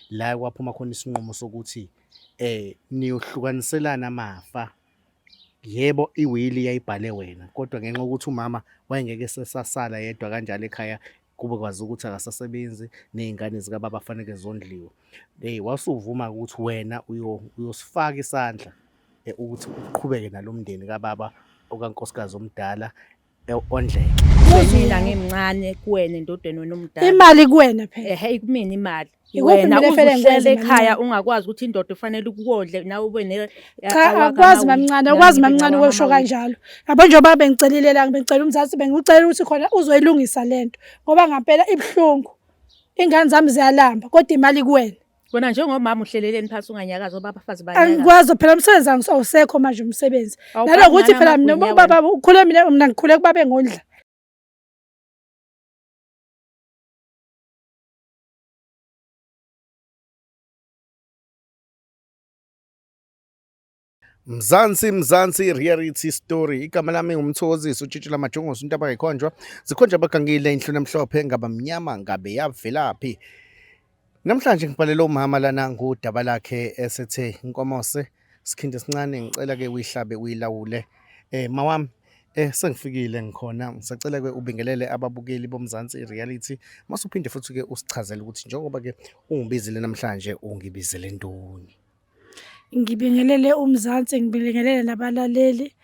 la kwaphuma khona isinqumo sokuthi niyohlukaniselana amafa. Yebo, iwili yayibhale wena, kodwa ngenxa yokuthi umama wayengeke sesasala yedwa kanjalo ekhaya, kube kwazi ukuthi akasasebenzi ney'ngane zikababa faneke zondliwe. Wasuvuma ukuthi wena uyosifaka isandla ukuthi uqhubeke nalo mndeni kababa okankosikazi omdala ondleke. Mina ngimncane kuwena endodeni wena omdala. Imali kuwena phela. Ehe, kumina imali. Ikuphi Wena mina efele uzuhlele ngikwenze ekhaya ungakwazi ukuthi indoda ufanele ukukodle nawe ube Cha, akwazi mamncane, akwazi mamncane ukusho kanjalo. Yabo njengoba bengicelile la, bengicela umzansi, bengikucela ukuthi khona uzoyilungisa lento ngoba ngampela ibuhlungu. Ingane zami ziyalamba kodwa imali kuwena. Wena njengomama uhleleleni phansi unganyakaza ngoba abafazi bayakaza. Angikwazi phela umsebenzi awusekho manje umsebenzi. Nalokuthi phela mina ubaba ukhule mina ngikhule kubabe engondla. Mzansi reality story. Igama lami ngumthokozisi uTshitshela Majongosi, into abayikhonjwa zikhonjwa abagangile inhluna emhlophe ngaba mnyama ngabe yavelaphi. Namhlanje ngibhalele umama lana ngudaba lakhe esethe Nkomose sikhinde sincane ngicela ke uyihlabe uyilawule. Mawami sengifikile ngikhona, ngisacela ke ubingelele ababukeli bomzansi reality. Masuphinde futhi ke usichazele ukuthi njengoba ke ungibizile namhlanje ungibizele ntoni. Ngibingelele umzansi, ngibingelele nabalaleli.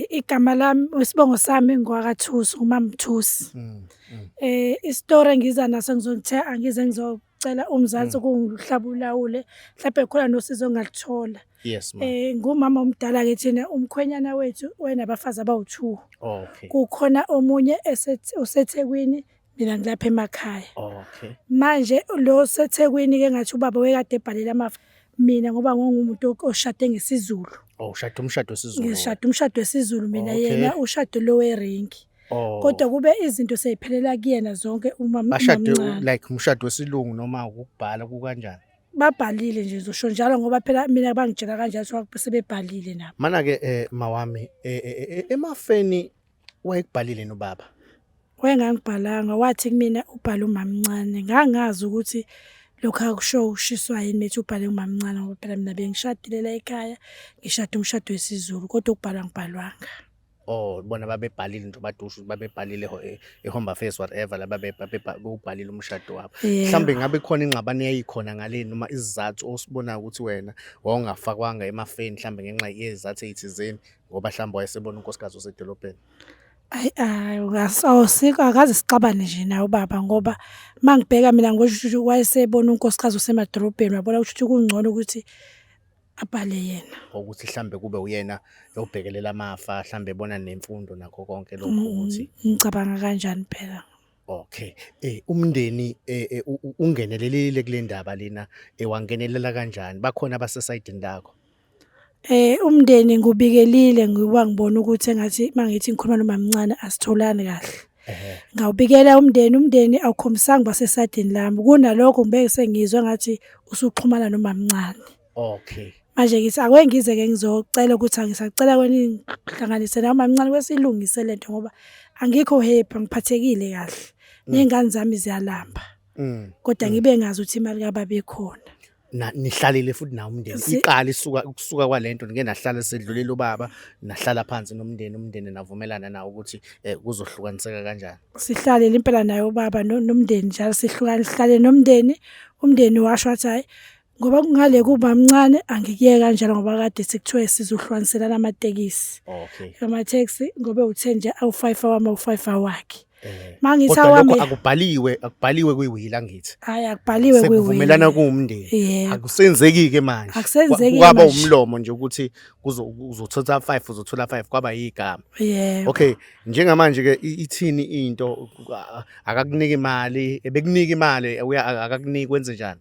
Igama lami isibongo sami ngwakaThusi, uMama Thusi. Istory ngiza naso ngizongithe angize ngizocela umzansi kungihlabulawule mhlawumbe khona nosizo ngalithola. Yes ma. Ngumama omdala ke thina umkhwenyana wethu wenabafazi abawu2. Okay. Kukhona omunye useThekwini, mina ngilapha emakhaya. Okay. Manje lo seThekwini ke ngathi ubaba wekade ebhalile amafa. Mina ngoba ngingumuntu oshade ngesizulu. Ushade umshado wesizulu. Ngishade umshado wesizulu mina, yena ushado lo weringi. Kodwa kube izinto seyiphelela kuyena zonke umama omncane. Like umshado wesilungu noma ukubhala kukanjani? Babhalile nje uzosho njalo ngoba phela mina bangitshela kanjalo sebebhalile nabo. Mana ke mawami emafeni wayekubhalile nobaba. Wayengangibhalanga, wathi kumina ubhala umamncane. Ngangazi ukuthi lokho akusho ushiswa yini methi ubhale umamncane ngoba phela mina bengishadile la ekhaya, ngishade umshado wesizulu kodwa ukubhala ngibhalwanga. Bona babebhalile nje badusha babebhalile eHome Affairs whatever la babebhalile umshado wabo. Mhlambe ngabe khona ingxabano yayikhona ngaleni noma isizathu osibona ukuthi wena wawungafakwanga emafeni mhlambe ngenxa yezizathu ezithizeni ngoba mhlambe wayesebona unkosikazi osedolobheni. Awusiko akaze sixabane nje naye ubaba ngoba mangibheka mina ngosho ukuthi wayesebona unkosikazi osemadolobheni, wabona ukuthi kungcono ukuthi abhale yena. Ukuthi mhlambe kube uyena obhekelela amafa, mhlambe ebona nemfundo nakho konke lokho ukuthi ngicabanga kanjani phela. Okay. Umndeni ungenelelile kule ndaba lena, wangenelela kanjani? Bakhona abasesayidini lakho? Umndeni ngubikelile ngoba ngibona ukuthi engathi mangithi ngikhuluma nomamncane asitholani kahle. Ngawubikela umndeni awukhombisanga basesadini lami. Kunalokho ngibeke sengizwe ngathi usuxhumana nomamncane. Okay. Manje ngithi ake ngize ke ngizocela ukuthi angisacela kweni ngihlanganise nomamncane wesilungise lento ngoba angikho happy, ngiphathekile kahle. Nengane zami ziyalamba. Kodwa ngibe ngazi ukuthi imali kababa ikhona. Nihlalile futhi nawo umndeni iqala ukusuka kwalento ngeke nahlala sedlulela ubaba, nahlala phansi nomndeni navumelana nawo ukuthi kuzohlukaniseka kanjani. Sihlalele impela naye ubaba nomndeni njalo sihlale umndeni washo wathi hayi ngoba ngale kuba mncane angikiyeke kanjalo ngoba kade sikuthiwe sizohlukaniselana amatekisi. Okay. Ama-taxi ngoba u10 nje awu5 awami awu5 awakhe. Mangithi awami akubhaliwe kwiwili angithi. Hayi akubhaliwe kwiwili. Sekuvumelana kuumndeni. Akusenzeki ke manje. Akusenzeki kwaba umlomo nje ukuthi uzothatha 5 uzothola 5 kwaba igama. Okay, njengamanje ke ithini into akakunika imali, ebekunika imali akakuniki kwenze njani?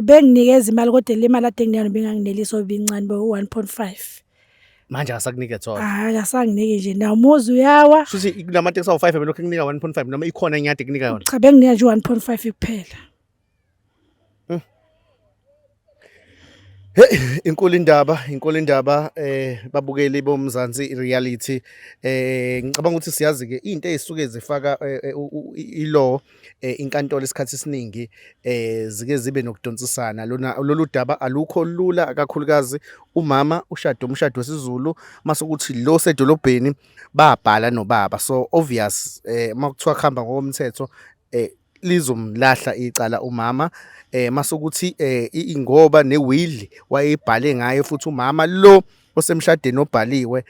Benginikeza imali kodwa le mali ade ngiyona benganginelisa obincane bo1.5. Manje asakunike thola. Hayi asanginike nje nawo umuzi uyawa. Futhi kulamateksi awu5 belokho kunika 1.5 noma ikhona inyade kunika yona. Cha benginika nje 1.5 kuphela. Hey, inkulu indaba babukeli bomzansi reality ngicabanga ukuthi siyazi ke into ezisuke zifaka ilaw inkantolo isikhathi esiningi zike zibe nokudonsisana lolu daba alukho lula kakhulukazi umama umshado wesiZulu mase ukuthi lo sedolobheni babhala nobaba so obvious makuthiwa kuhamba ngokomthetho lizomlahla icala umama masokuthi ingoba newill wayebhale ngayo futhi umama lo osemshadweni obhaliwe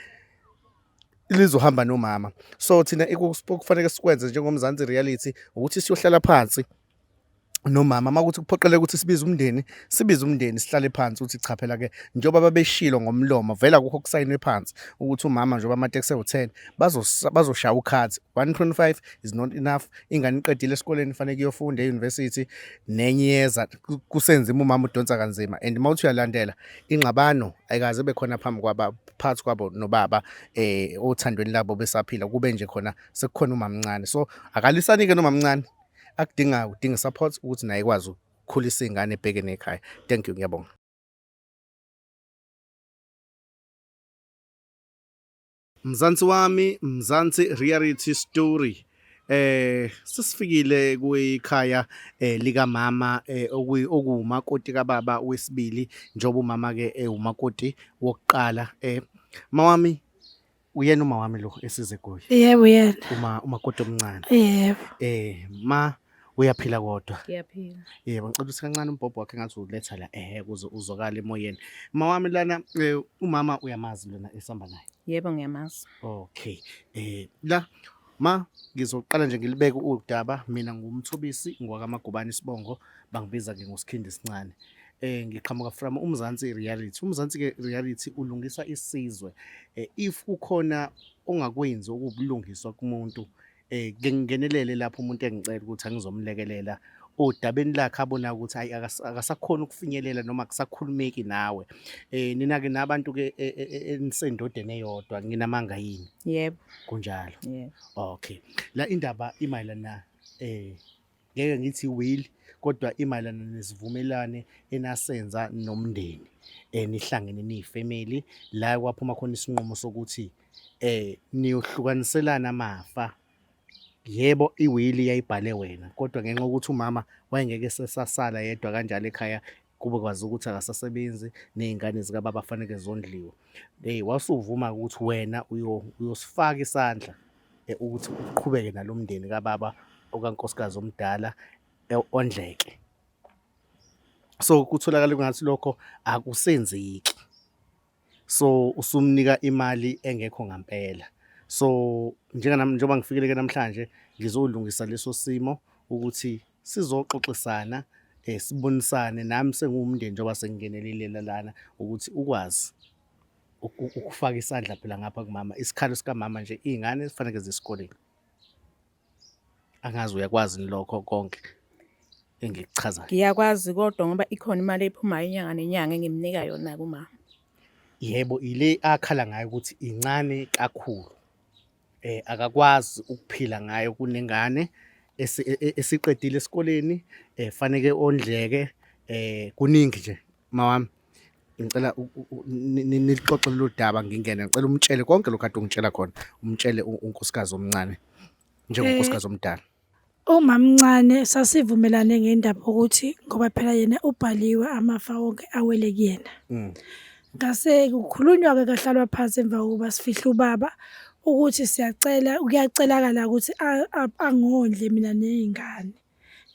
lizohamba nomama so thina kufanele sikwenze njengomzansi reality ukuthi siyohlala phansi nomama makuthi kuphoqeleka ukuthi sibize umndeni sihlale phansi ukuthi cha phela ke njoba babeshilo ngomlomo vela kukho kusayinwe phansi ukuthi umama njoba amateksi ewu10 bazoshaya ukhathi 1.5 is not enough ingane iqedile esikoleni fanele iyofunda euniversity nenye yeza kusenzima umama udonsa kanzima and mawuthi uyalandela ingxabano ayikaze bekhona phansi kwabo nobaba othandweni labo besaphila kube nje khona sekukhona umamncane so akalisani ke nomamncane udinga support ukuthi naye ikwazi ukukhulisa ingane ebhekene ekhaya. Thank you, ngiyabonga. Mzansi wami, Mzansi reality story. Sisifikile kwikhaya lika mama okuwumakoti kababa wesibili njoba umama ke umakoti wokuqala mawami uyena uma wami lo esize kuye. Yebo yena. Umakoti omncane. Yebo. Uyaphila kodwa. Ngiyaphila. Yebo ngicela ukuthi kancane umbhobho wakhe ngathi uletha la kuze uzokala emoyeni. Mawami lana umama uyamazi lona esamba naye. Yebo ngiyamazi. Okay. Ngizoqala nje ngilibeke udaba mina ngumthobisi ngwakaMagubane Sibongo bangibiza ke ngoSikhindi Sincane. Ngiqhamuka from umzansi reality. Umzansi ke reality ulungisa isizwe. If ukhona ongakwenzi ukubulungiswa kumuntu ngingenelele lapho umuntu engicela ukuthi angizomlekelela odabeni lakhe abona ukuthi hayi akasakhona ukufinyelela noma akusakhulumeki nawe nina ke nabantu ke enisendodeni eyodwa nginamanga yini yebo kunjalo yebo okay la indaba imayelana ngeke ngithi will kodwa imayelana nesivumelane enasenza nomndeni nihlangene niyifamily la kwaphuma khona isinqumo sokuthi niyohlukaniselana amafa. Yebo iwili yayibhale wena kodwa ngenxa ukuthi umama wayengeke sesasala yedwa kanjalo ekhaya kube kwazi ukuthi akasasebenzi nezingane zika baba fanele zondliwe wasuvuma ukuthi wena uyosifaka isandla ukuthi uqhubeke nalomndeni kaBaba okaNkosikazi omdala ondleke so kutholakala ngathi lokho akusenzeki so usumnika imali engekho ngempela. So njengoba ngifikile ke namhlanje ngizolungisa leso simo ukuthi sizoxoxisana sibonisane nami sengumndeni njengoba sengingenelile lana ukuthi ukwazi ukufaka isandla phela ngapha kumama isikhalo sika mama nje izingane zifanele zesikoleni. Angazi uyakwazi lokho konke engikuchazayo. Ngiyakwazi kodwa ngoba ikhona imali ephumayo inyanga nenyanga engimnika yona kumama. Yebo ile akhala ngayo ukuthi incane kakhulu. Akakwazi ukuphila ngayo kunengane esiqedile esikoleni fanele ondleke kuningi nje mawami ngicela nilixoxe lo daba ngingena ngicela umtshele konke lokho kade ungitshela khona umtshele unkosikazi omncane njengonkosikazi omdala. Umamncane sasivumelane ngendaba ukuthi ngoba phela yena ubhaliwe amafa wonke awele kuyena. Ngase kukhulunywa ke kahlalwa phansi emva kokuba sifihla ubaba ukuthi kuyacelakala ukuthi angondle mina nezingane.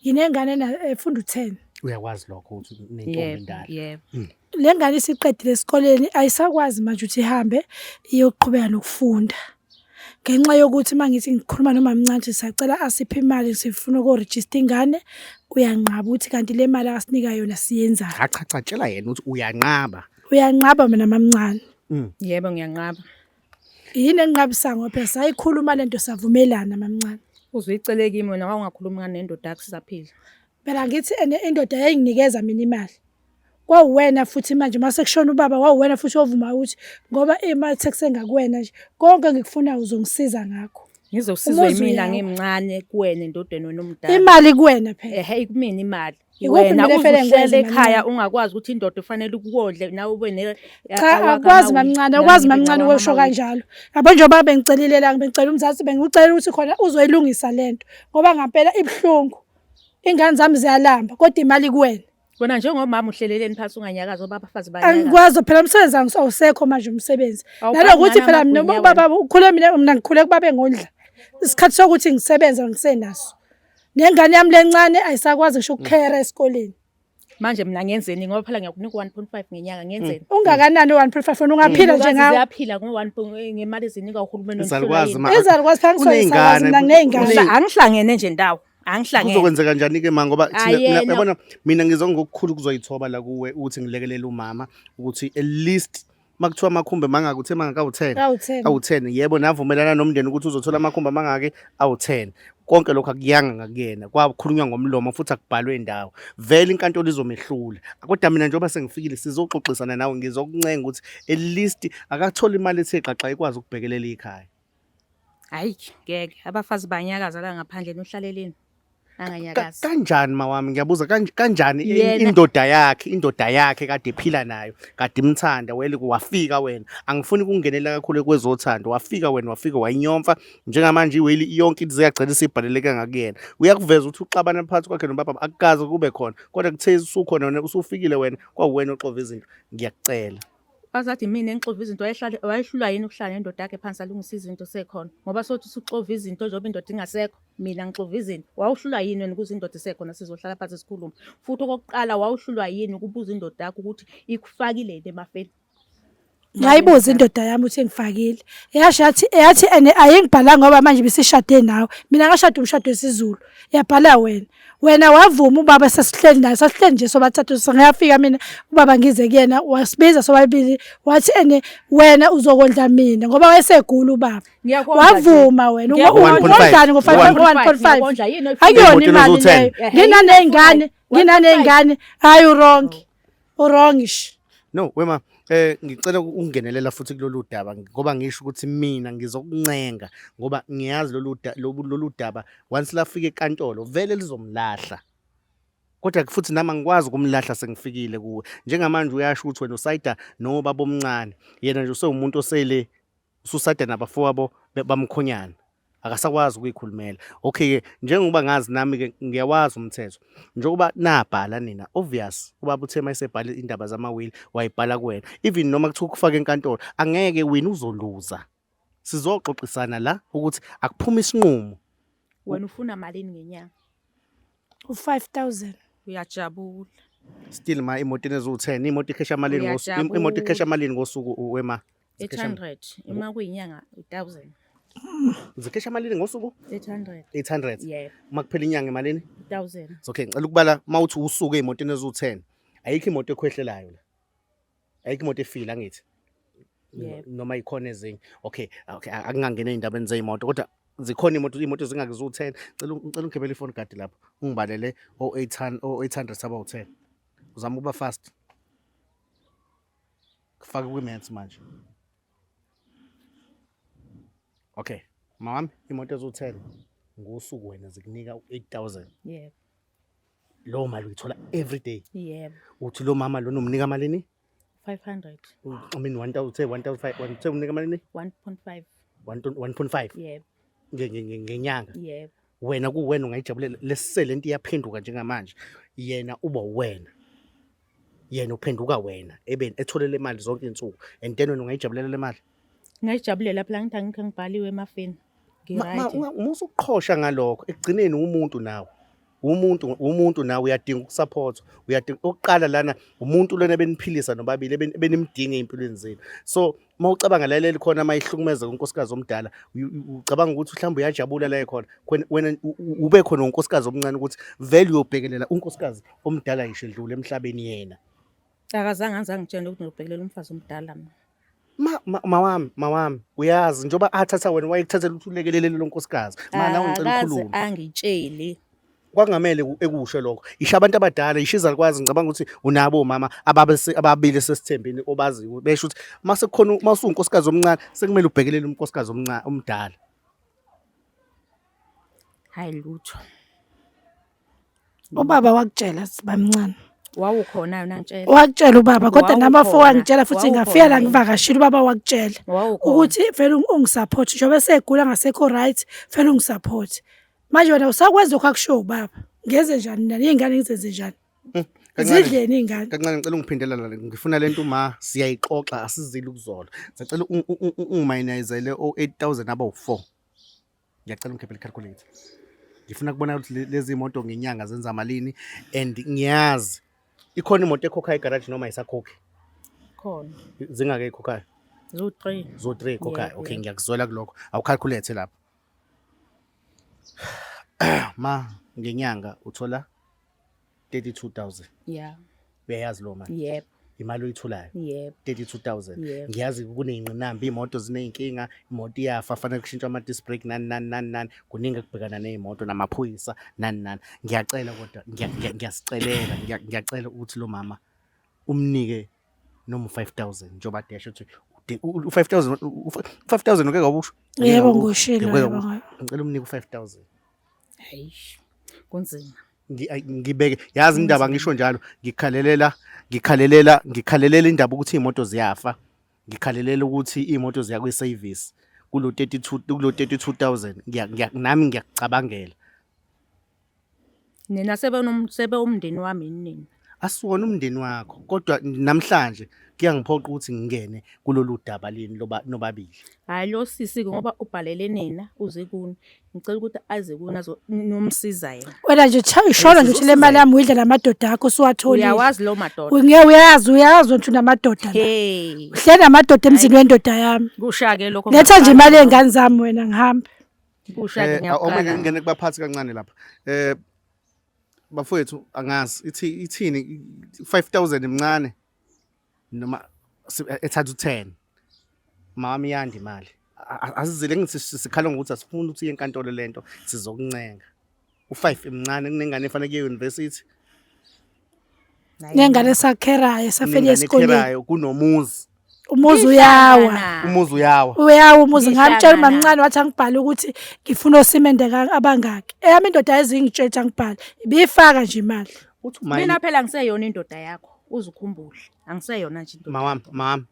Nginengane efunda u10. Uyakwazi lokho ukuthi nentombi endala. Yebo. Le ngane isiqedile esikoleni ayisakwazi manje ukuthi ihambe iyoqhubeka nokufunda. Ngenxa yokuthi mangithi ngikhuluma nomamncane sisacela asiphe imali sifuna ukuregister ingane uyanqaba ukuthi kanti le mali akasinika yona siyenza. Cha tshela yena ukuthi uyanqaba. Uyanqaba mina mamncane. Yebo ngiyanqaba. Yini enqabisa ngoba phela sayikhuluma lento savumelana mamncane. Uzuyicele kimi wena ungakhuluma nendoda yakho sisaphila. Phela ngithi indoda yayinginikeza mina imali. Kwawuwena futhi manje mase kushona ubaba wawuwena futhi ovuma ukuthi ngoba imali tax engakuwena nje konke ngikufuna uzongisiza ngakho. Ngizosizwa yimina ngimncane kuwena endodeni wena omdala. Imali kuwena phela. Kumina imali. wena kumele vele uzuhlele ngikwenze ekhaya mamncane. ungakwazi ukuthi indoda ufanele ukukodle nawe ube ne Cha, akwazi mamncane, akwazi mamncane ukusho kanjalo. Yabo njengoba bengicelile la, bengicela umzansi, bengikucelela ukuthi khona uzoyilungisa lento ngoba ngempela ibuhlungu. Ingane zami ziyalamba kodwa imali kuwena. Wena njengomama uhleleleni phansi unganyakaza ngoba abafazi bayanyakaza. Angikwazi phela umsebenzi awusekho manje umsebenzi. Awubhali Nalokuthi ngani phela mina amagwinya ubaba ukhule mina ngikhule kuba bengondla. Isikhathi sokuthi ngisebenze ngisenaso. Nengane yami lencane ayisakwazi ngisho ukukhera esikoleni. Manje mina ngiyenzeni ngoba phela ngiyakunika 1.5 ngenyanga ngiyenzeni. Ungakanani 1.5 wena ungaphila nje ngawo. Ziyaphila ngo1 ngemali ezinika uhulumeni Izalukazi Izalukazi phela ngisoyisazi mina nginey'ngane. Angihlangene nje ndawo. Angihlangene. Kuzokwenzeka kanjani-ke ma ngoba Ayena. yabona mina ngizwa ngokukhulu kuzoyithoba la kuwe ukuthi ngilekelele umama ukuthi at least makuthiwa amakhumbi mangakuthe mangaka-10 awu-10 yebo navumelana nomndeni ukuthi uzothola amakhumbi amangake awu-10 konke lokho akuyanga ngakuyena kwakhulunywa ngomlomo futhi akubhalwe indawo vele inkantolo izomehlula kodwa mina njengoba sengifikile sizoxoxisana nawe ngizokuncenga ukuthi at least akathole imali ethe xaxa ikwazi ukubhekelela ikhaya. Hayi ngeke abafazi banyakaza la ngaphandle nohlaleleni anganyakazi. Kanjani mawami ngiyabuza kanjani Yena. indoda yakhe kade ephila nayo kade imthanda wele wafika wena angifuni ukungenela kakhulu kwezothando wafika wena wafika wayinyomfa njengamanje iweli yonke into ziyagcina sibhaleleke ngakuyena uyakuveza ukuthi uxabana phakathi kwakhe nobaba akukaze kube khona kodwa kuthe usukhona wena usufikile wena kwawena oxova izinto ngiyakucela. Bazathi mina engixova izinto wayehlulwa yini ukuhlala nendoda yakhe phansi alungisa izinto sekhona ngoba sothi usuxova izinto njengoba indoda ingasekho mina ngixova izinto wawuhlulwa yini wena ukuze indoda isekhona sizohlala phansi sikhuluma futhi okokuqala wawuhlulwa yini ukubuza indoda yakho ukuthi ikufakile emafeni. Ngayibuza indoda yami ukuthi ngifakile. Yathi ene ayingibhala ngoba manje bisishade nawe. Mina ngashada umshado wesizulu. Yabhala wena. Wena wavuma ubaba sesihleli naye. Sasihleli nje sobathathu ngiyafika mina ubaba ngize kuyena wasibiza sobabili wathi ene wena uzokondla mina ngoba wayesegula ubaba. Wavuma wena. Ungondlani ngo-1.5. Akuyona imali leyo. Nginaney'ngane. Hayi urongish. No wema ngicela ukungenelela futhi kulolu daba ngoba ngisho ukuthi mina ngizokuncenga ngoba ngiyazi lolu daba once lafika enkantolo vele lizomlahla kodwa futhi nami ngikwazi ukumlahla sengifikile kuwe njengamanje uyasho ukuthi wena usayida nobaba omncane yena nje usewumuntu osele ususayida nabafowabo bamkhonyana akasakwazi ukuyikhulumela. Okay ke njengoba ngazi nami ke ngiyawazi umthetho njengoba nabhala nina obvious ubaba uthe mayesebhala indaba zamawili wayibhala kuwena even noma kuthiwa ukufaka enkantolo angeke wena uzoluza sizoxoxisana la ukuthi akuphuma isinqumo. Wena ufuna malini ngenyanga? U5,000. Uyajabula. Still ma imotini ezu10 imoto ikhesha malini ngosuku imoto ikhesha malini ngosuku wema 800 ima kuyinyanga 1000. Zikhesha malini ngosuku 800 yebo makuphela inyanga emalini 1000. Okay ngicela ukubala mawuthi usuke emotini ezu10 ayikho imoto ekwehlelayo la ayikho imoto efila ngithi noma ikhona ezinye okay akungangena endabeni zeimoto kodwa zikhona imoto zingakuzu10 ngicela ungikhebele ifone guard lapho ungibalele o800 saba10 uzama ukuba fast kufaka kwi-minutes manje. Okay mama imoto ezu10 ngosuku wena zikunika u8000 yebo lo mali uyithola every day yebo uthi lo mama lo nomnika malini 500 I mean 1000 unika malini 1.5 1.5 yebo ngenyanga yebo wena kuwena ungayijabulela lesisele into iyaphenduka njengamanje yena uba wena yena uphenduka wena etholele imali zonke insuku and then wena ungayijabulela le mali ngayijabulela phela ngithi angikho ngibhaliwe emafeni ngiright. Umusuqhosha ngalokho ekugcineni umuntu nawe umuntu nawe uyadinga ukusupportwa uyadinga oqala lana umuntu lona beniphilisa nobabili benimdinga empilweni zenu so mawucabanga laleli khona mayihlukumeza unkosikazi omdala ucabanga ukuthi mhlawumbe uyajabula la ekhona wena ube khona unkosikazi omncane ukuthi vele uyobhekelela unkosikazi omdala yisho edlule emhlabeni yena Akazange angitshela ukuthi ngizobhekelela umfazi omdala mina. Mawami uyazi njoba athatha wena wayekuthathela ukuthi ulekelele lo nkosikazi manje nawe ngicela ukukhuluma angitsheli kwangamele ekusho lokho isho abantu abadala ishiza likwazi ngicabanga ukuthi unabo mama ababili sesithembeni obazi besho ukuthi mase kukhona masunkosikazi omncane sekumele ubhekelele unkosikazi omdala. Hayi lutho Ubaba wakutshela sibamncane. Wawukhona yona ngitshela. Wakutshela ubaba kodwa nabafo Wawukhona. wangitshela futhi ngafika la ngivakashile ubaba wakutshela Wawukhona. ukuthi vele ungisupport njengoba segula ngasekho right vele ungisupport. Manje wena usakwazi lokho akusho ubaba. Ngeze njani nani izingane ngizenze njani? Zidleni izingane. Kancane ngicela ungiphindela la ngifuna lento ma siyayixoxa asizile ukuzola. Ngicela ungimayinayizele o8000 abawu4. Ngiyacela ungikhiphele calculator. Ngifuna kubona ukuthi lezi moto ngenyanga zenza malini and ngiyazi ikhona imoto ekhokha egarage noma isakhokhi. Khona. Zingake ekhokhayo. Zo3. Zo3 ekhokhayo. Yeah, Okay yeah. ngiyakuzwela kuloko. Awucalculate lapha. Ma ngenyanga uthola 32000. Yeah. Uyayazi lo mali. Yep. Imali oyitholayo. Yep. 32000. Yep. Ngiyazi kuneyinqinamba imoto zineyinkinga, imoto iyafa fanele kushintshwe ama disc brake nani kuningi ekubhekana nezimoto namaphoyisa nani. Ngiyacela kodwa ngiyasicelela ngiyacela ukuthi lo mama umnike noma 5000 njoba dash uthi u5000 ngeke ngabusho. Yebo ngushilo yebo. Ngicela umnike u5000. Hayi. Kunzima. Ngibeke yazi indaba ngisho njalo ngikhalela indaba ukuthi imoto ziyafa ngikhalelela ukuthi imoto ziya kwi service kulo 32000 nami ngiyakucabangela Nina sebe umndeni wami nini? asiwona umndeni wakho kodwa namhlanje kuyangiphoqa ukuthi ngingene kulolu daba lini nobabili. Hayi lo sisi ngoba ubhalele nina uze kuni. Ngicela ukuthi aze kuna nomsiza yena. Wena nje ishona nje ukuthi le mali yami uyidla namadoda akho usuwatholile. Uyawazi lo madoda. Uyazi ukuthi unamadoda la. Hey. Hle namadoda emzini wendoda yami. Kushake lokho. Letha nje imali yezingane zami wena ngihambe. Kushake ngiyaqala. Awumeke ngene kubaphathi kancane lapha. Bafowethu angazi ithini 5000 emncane noma ethathu 10 mama yandi imali asizile ngithi sikhala ngokuthi asifuni ukuthi iye enkantolo lento sizokuncenga u5 emncane kunengane efanele kuye university nengane sakherayo safeli esikoleni kunomuzi umuzi uyawa umuzi ngamtshela mamncane wathi angibhale ukuthi ngifuna osimende abangaki eyami indoda ezingitshela ngibhale ibifaka nje imali uthi mina phela ngiseyona indoda yakho uzukhumbule angiseyona nje indoda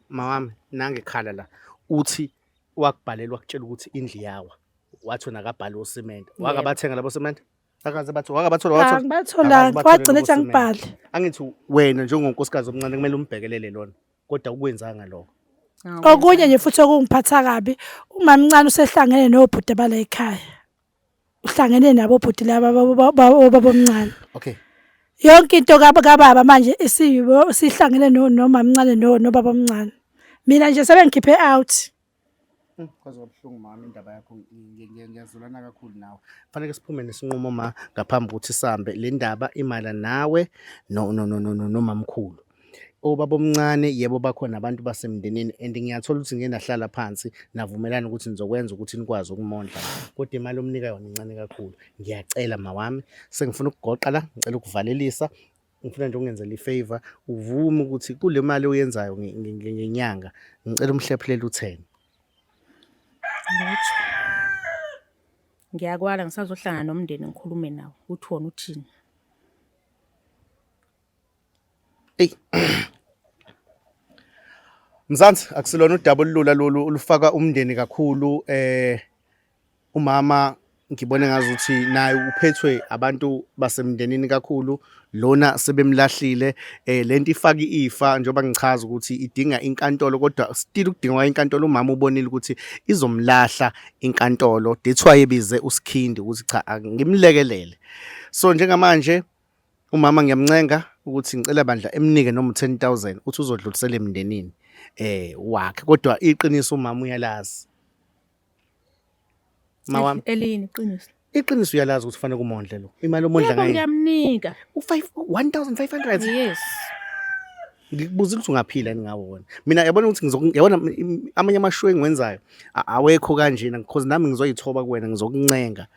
mama nange khala la uthi wakubhalelwa wakutshela ukuthi indli yawa wathi wona akabhale osimende wakabathenga labo simende akaze bathi wakabathola wagcina ethi angibhale angithi wena njengonkosikazi omncane kumele umbhekelele lona kodwa ukwenzanga lokho. Okunye nje futhi okungiphatha kabi umamncane usehlangene nobhuti bala ekhaya. Uhlangene nabo bhuti laba babomncane. Okay. Yonke into kababa manje sihlangene nomamncane nobabomncane. Mina nje sebengikhiphe out. Kwaze ubhlungu mama indaba yakho ngiyazulana kakhulu nawe. Fanele siphume nesinqumo ma ngaphambi ukuthi sihambe le ndaba imala nawe nomamkhulu. Obaba omncane yebo bakhona abantu basemndenini and ngiyathola ukuthi ngeke nahlala phansi navumelana ukuthi nizokwenza ukuthi nikwazi ukumondla kodwa imali omnika yona incane kakhulu. Ngiyacela mawami sengifuna ukugoqa la ngicela ukuvalelisa ngifuna nje ungenzele ifavor uvume ukuthi kule mali oyenzayo ngenyanga ngicela umhlephelele u10. Ngiyakwala ngisazohlangana nomndeni ngikhulume nawo uthi wona uthini. Hey. Mzansi akusilona udaba olulula lolu ulufaka umndeni kakhulu umama ngibone ngazuthi naye uphethwe abantu basemndenini kakhulu lona sebemlahlile lento ifaka ifa njengoba ngichaza ukuthi idinga inkantolo kodwa still ukudingwa inkantolo umama ubonile ukuthi izomlahla inkantolo that's why ebize uSkhindi ukuthi cha ngimlekelele so njengamanje umama ngiyamncenga ukuthi ngicela bandla emnike noma 10000 uthi uzodlulisela emndenini wakhe kodwa iqiniso umama uyalazi mawami elini iqiniso uyalazi ukuthi kufanele kumondle lo imali omondla ngayo ngiyamnika u1500 yes ngikubuza ukuthi ungaphila ningawona mina yabona ukuthi yabona amanye amashwe engiwenzayo awekho kanjena because nami ngizoyithoba kuwena ngizokuncenga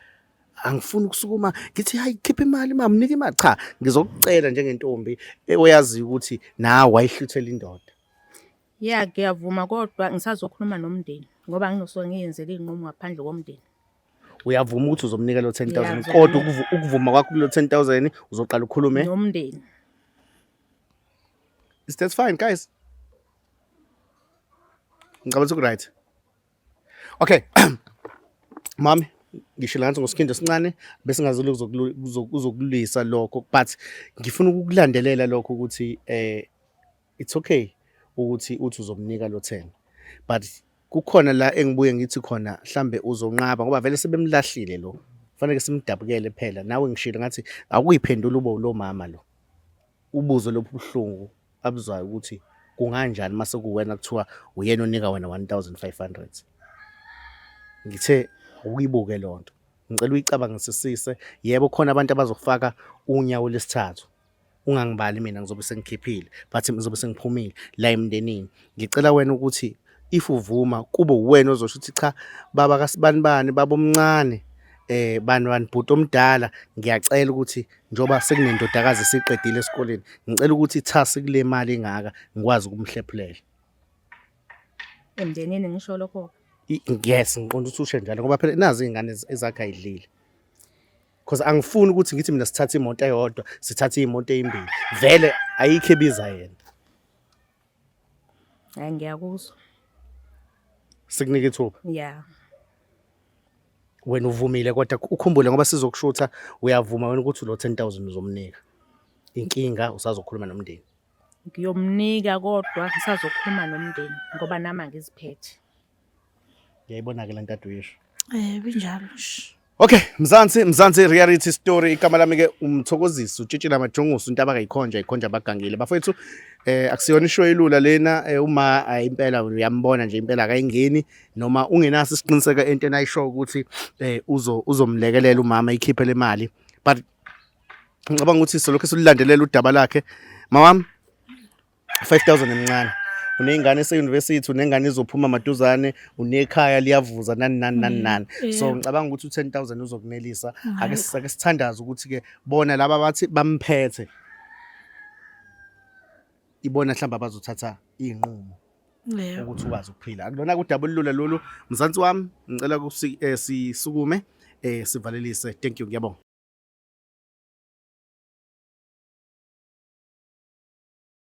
angifuni ukusukuma ngithi hayi khipha imali mama mnika imali cha ngizokucela njengentombi oyazi ukuthi nawe wayihluthela indoda. Yeah ngiyavuma kodwa ngisazokhuluma nomndeni ngoba nginosuke ngiyenzele inqumo ngaphandle komndeni. Uyavuma ukuthi uzomnika lo 10,000 Yeah, kodwa ukuvuma kwakho kulo 10,000 uzoqala ukhulume. nomndeni. Is that fine guys? Ngicabanga ukuthi right. Okay. Mami, ngisho la ngathi ngosikindo esincane bese ngazulu uzokulisa lokho but ngifuna ukukulandelela lokho ukuthi it's okay ukuthi uthi uzomnika lo 10 but kukhona la engibuye ngithi khona mhlambe uzonqaba ngoba vele sebemlahlile lo kufanele simdabukele phela nawe ngishilo ngathi akuyiphendula ube lo mama lo ubuzo lobuhlungu abuzwayo ukuthi kunganjani mase kuwena kuthiwa uyena onika wena 1500 ngithe uyibuke lonto ngicela uyicabangisise yebo khona abantu abazofaka unyawo lesithathu ungangibali mina ngizobe sengikhiphile but ngizobe sengiphumile la emndenini ngicela wena ukuthi if uvuma kube uwena ozosho ukuthi cha baba kaSibanibani baba omncane bani bhuti omdala ngiyacela ukuthi njoba sekunendodakazi siqedile esikoleni ngicela ukuthi ithasi kule mali engaka ngikwazi ukumhlephulela Emndenini ngisho lokho. yes ngiqonda ukuthi usho njalo ngoba phela nazi izingane ezakhe ayidlile because angifuni ukuthi ngithi mina sithatha imoto eyodwa sithatha imoto ezimbili vele ayikho ebiza yena Hayi ngiyakuzwa. sikunika ithuba Yeah. wena uvumile kodwa ukhumbule ngoba sizokushutha uyavuma wena ukuthi lo 10,000 uzomnika inkinga usazokhuluma nomndeni Ngiyomnika kodwa ngisazokhuluma nomndeni ngoba nami angiziphethe. ngiyayibona ke lento aduyisho Kunjalo. okay Mzansi reality story igama lami ke umthokozisi utshitshila majongosi into abayikhonja abagangile bafethu akusiyona ishow elula lena uma impela uyambona nje impela akayingeni noma ungenaso isiqiniseko into enayisho ukuthi uzomlekelela umama ikhiphe le mali but ngicabanga ukuthi solokho silandelela udaba lakhe mawami 5,000 emncane uneyingane ese-university unengane ezophuma maduzane unekhaya liyavuza nani so ngicabanga ukuthi u10,000 uzokunelisa ake sithandaza ukuthi ke bona laba bathi bamphethe ibona mhlamba bazothatha inqumo ukuthi ukwazi ukuphila akulona kudaba olulula lolu Mzansi wami ngicela ukuthi sisukume sivalelise thank you ngiyabonga